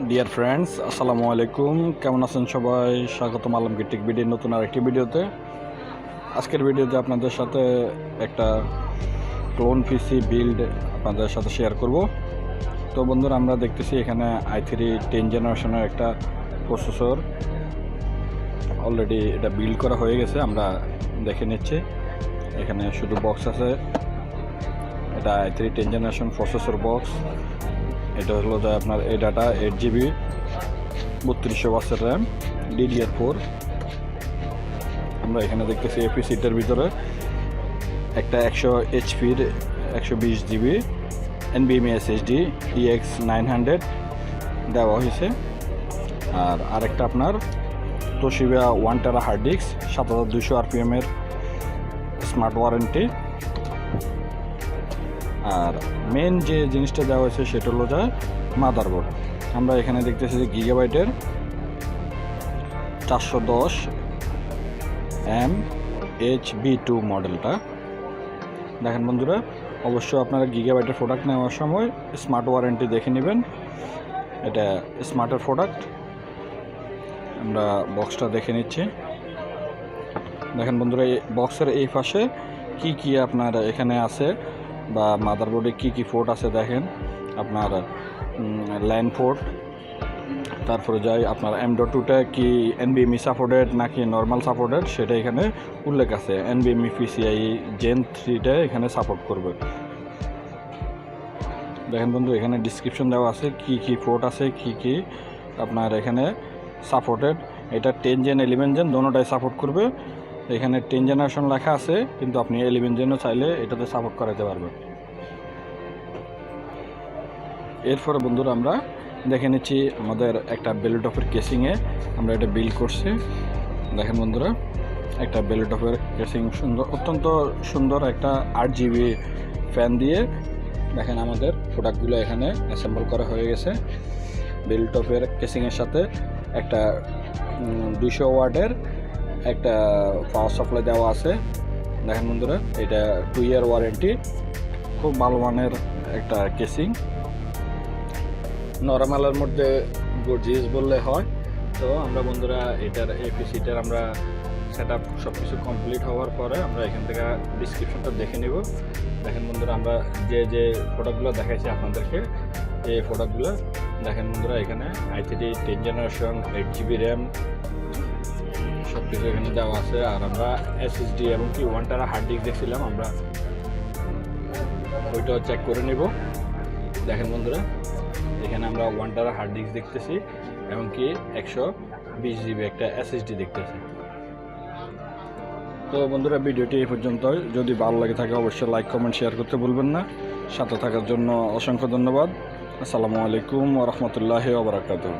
Dear friends, আসসালামু আলাইকুম। কেমন আছেন সবাই? স্বাগতম আলমগীর টেক ভিডিওর নতুন আরেকটি ভিডিওতে। আজকের ভিডিওতে আপনাদের সাথে একটা ক্লোন পিসি বিল্ড আপনাদের সাথে শেয়ার করব। তো বন্ধুরা, আমরা দেখতেছি এখানে i3 10 জেনারেশনের একটা প্রসেসর অলরেডি এটা বিল্ড করা হয়ে গেছে। আমরা দেখে নিচ্ছি, এখানে শুধু বক্স আছে। এটা i3 10 জেনারেশন প্রসেসর বক্স। এটা হলো যে আপনার এই ডাটা 8GB 3200 ওয়াটসের র্যাম DDR4। আমরা এখানে দেখতেছি এপিসিটার ভিতরে একটা 100 HP-র 120GB NVMe SSD EX 900 দেওয়া হয়েছে। আর আরেকটা আপনার তোশিবা 1TB হার্ড ডিস্ক 7200 RPM-এর স্মার্ট ওয়ারেন্টি। আর মেন যে জিনিসটা দেওয়া হয়েছে সেটা হলো যে মাদারবোর্ড। আমরা এখানে দেখতেছি যে গিগাবাইটের 410 MHB2 মডেলটা। দেখেন বন্ধুরা, অবশ্যই আপনারা গিগাবাইটের প্রোডাক্ট নেওয়ার সময় স্মার্ট ওয়ারেন্টি দেখে নেবেন। এটা স্মার্টের প্রোডাক্ট। আমরা বক্সটা দেখে নিচ্ছি। দেখেন বন্ধুরা, এই বক্সের এই পাশে কি কি আপনার এখানে আছে বা মাদারবোর্ডে কি কি পোর্ট আছে দেখেন। আপনার ল্যান পোর্ট, তারপরে যাই আপনার M.2টা কি NVMe সাপোর্টেড নাকি নর্মাল সাপোর্টেড সেটা এখানে উল্লেখ আছে। NVMe PCIe Gen 3টা এখানে সাপোর্ট করবে। দেখেন বন্ধু, এখানে ডিসক্রিপশন দেওয়া আছে কি কি পোর্ট আছে, কি কি আপনার এখানে সাপোর্টেড। এটা 10 Gen 11 Gen দোনোটাই সাপোর্ট করবে। এখানে 10 জেনারেশন লেখা আছে, কিন্তু আপনি 11 Genও চাইলে এটাতে সাপোর্ট করাতে পারবেন। এরপরে বন্ধুরা, আমরা দেখে নিচ্ছি আমাদের একটা বেলটপের কেসিংয়ে আমরা এটা বিল্ড করছি। দেখেন বন্ধুরা, একটা বেলটপের কেসিং সুন্দর, অত্যন্ত সুন্দর একটা 8GB ফ্যান দিয়ে দেখেন আমাদের প্রোডাক্টগুলো এখানে অ্যাসেম্বল করা হয়ে গেছে। বেলটপের কেসিংয়ের সাথে একটা 200 ওয়াটের একটা পাওয়ার সাপ্লাই দেওয়া আছে। দেখেন বন্ধুরা, এটা 2 ইয়ার ওয়ারেন্টি, খুব ভালো মানের একটা কেসিং। নরমালের মধ্যে গর্জিয়াস বললে হয়। তো আমরা বন্ধুরা এটার এপিসিটার আমরা সেট আপ সব কিছু কমপ্লিট হওয়ার পরে আমরা এখান থেকে ডিসক্রিপশনটা দেখে নিব। দেখেন বন্ধুরা, আমরা যে যে প্রোডাক্টগুলো দেখাইছি আপনাদেরকে, এই প্রোডাক্টগুলো দেখেন বন্ধুরা, এখানে i3 10 জেনারেশন 8GB র্যাম সব কিছু এখানে দেওয়া আছে। আর আমরা SSD এবং কি 1TB হার্ড ডিস্ক দেখছিলাম, আমরা ওইটাও চেক করে নিব। দেখেন বন্ধুরা, এখানে আমরা 1TB হার্ড ডিস্ক দেখতেছি এবং কি 120GB একটা SSD দেখতেছি। তো বন্ধুরা, ভিডিওটি এই পর্যন্তই। যদি ভালো লাগে থাকে অবশ্যই লাইক কমেন্ট শেয়ার করতে ভুলবেন না। সাথে থাকার জন্য অসংখ্য ধন্যবাদ। আসসালামু আলাইকুম ওয়া রাহমাতুল্লাহি ওয়া বারাকাতুহু।